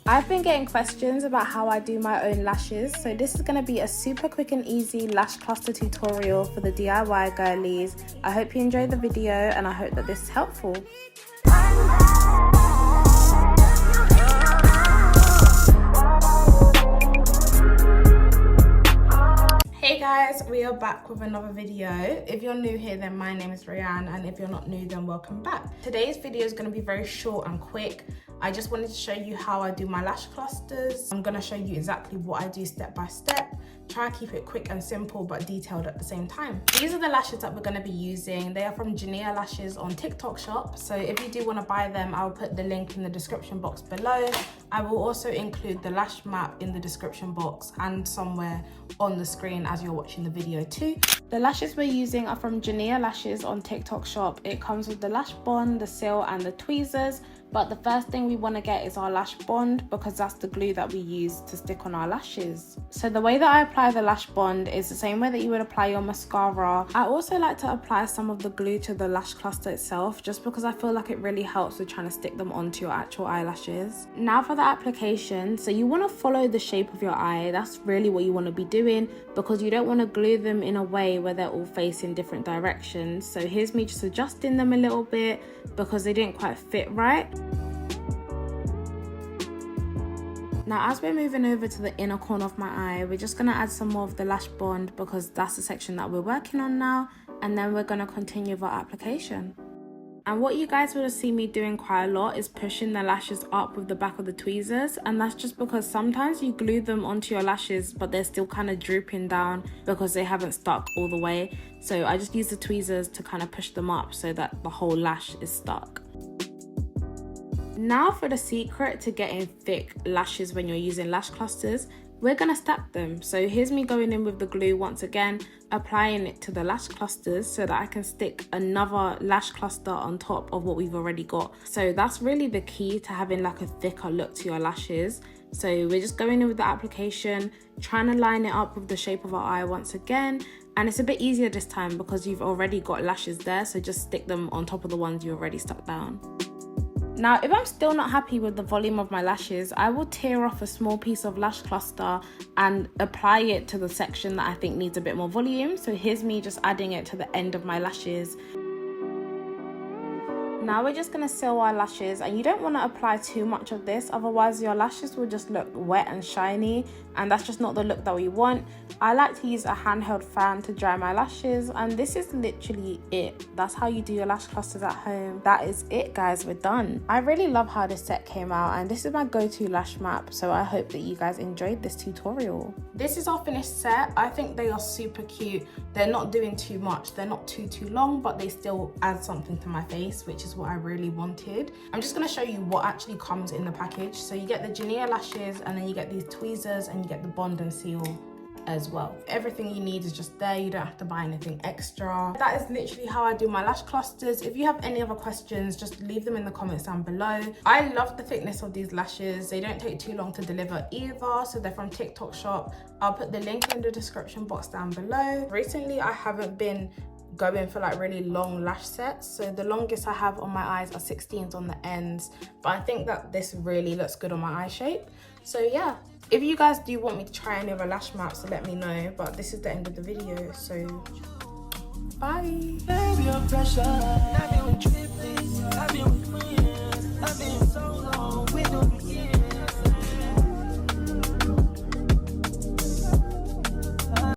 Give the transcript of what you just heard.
I've been getting questions about how I do my own lashes, so this is going to be a super quick and easy lash cluster tutorial for the DIY girlies. I hope you enjoyed the video and I hope that this is helpful. Hey guys, we are back with another video. If you're new here, then my name is Ryan, and if you're not new, then welcome back. Today's video is going to be very short and quick. I just wanted to show you how I do my lash clusters. I'm going to show you exactly what I do step by step. Try to keep it quick and simple but detailed at the same time. These are the lashes that we're going to be using. They are from Geeneiya lashes on TikTok shop, so if you do want to buy them, I'll put the link in the description box below. I will also include the lash map in the description box and somewhere on the screen as you're watching the video too. The lashes we're using are from Geeneiya lashes on TikTok shop. It comes with the lash bond, the seal and the tweezers. But the first thing we want to get is our lash bond, because that's the glue that we use to stick on our lashes. So the way that I apply the lash bond is the same way that you would apply your mascara. I also like to apply some of the glue to the lash cluster itself, just because I feel like it really helps with trying to stick them onto your actual eyelashes. Now for the application, so you want to follow the shape of your eye. That's really what you want to be doing, because you don't want to glue them in a way where they're all facing different directions. So here's me just adjusting them a little bit because they didn't quite fit right. Now as we're moving over to the inner corner of my eye, we're just going to add some more of the lash bond because that's the section that we're working on now, and then we're going to continue with our application. And what you guys would have seen me doing quite a lot is pushing the lashes up with the back of the tweezers, and that's just because sometimes you glue them onto your lashes but they're still kind of drooping down because they haven't stuck all the way. So I just use the tweezers to kind of push them up so that the whole lash is stuck. Now for the secret to getting thick lashes when you're using lash clusters, we're going to stack them. So here's me going in with the glue once again, applying it to the lash clusters so that I can stick another lash cluster on top of what we've already got. So that's really the key to having like a thicker look to your lashes. So we're just going in with the application, trying to line it up with the shape of our eye once again. And it's a bit easier this time because you've already got lashes there, so just stick them on top of the ones you already stuck down. Now, if I'm still not happy with the volume of my lashes, I will tear off a small piece of lash cluster and apply it to the section that I think needs a bit more volume. So here's me just adding it to the end of my lashes. Now we're just going to seal our lashes, and you don't want to apply too much of this, otherwise your lashes will just look wet and shiny, and that's just not the look that we want. I like to use a handheld fan to dry my lashes, and this is literally it. That's how you do your lash clusters at home. That is it guys, we're done. I really love how this set came out, and this is my go-to lash map, so I hope that you guys enjoyed this tutorial. This is our finished set. I think they are super cute. They're not doing too much, they're not too long, but they still add something to my face, which is what I really wanted. I'm just going to show you what actually comes in the package. So you get the Geeneiya lashes, and then you get these tweezers, and you get the bond and seal as well. Everything you need is just there. You don't have to buy anything extra. That is literally how I do my lash clusters. If you have any other questions, just leave them in the comments down below. I love the thickness of these lashes. They don't take too long to deliver either, so they're from TikTok shop. I'll put the link in the description box down below. Recently I haven't been going for like really long lash sets, so the longest I have on my eyes are 16s on the ends, but I think that this really looks good on my eye shape. So yeah, if you guys do want me to try any other lash maps, let me know, but this is the end of the video, so bye.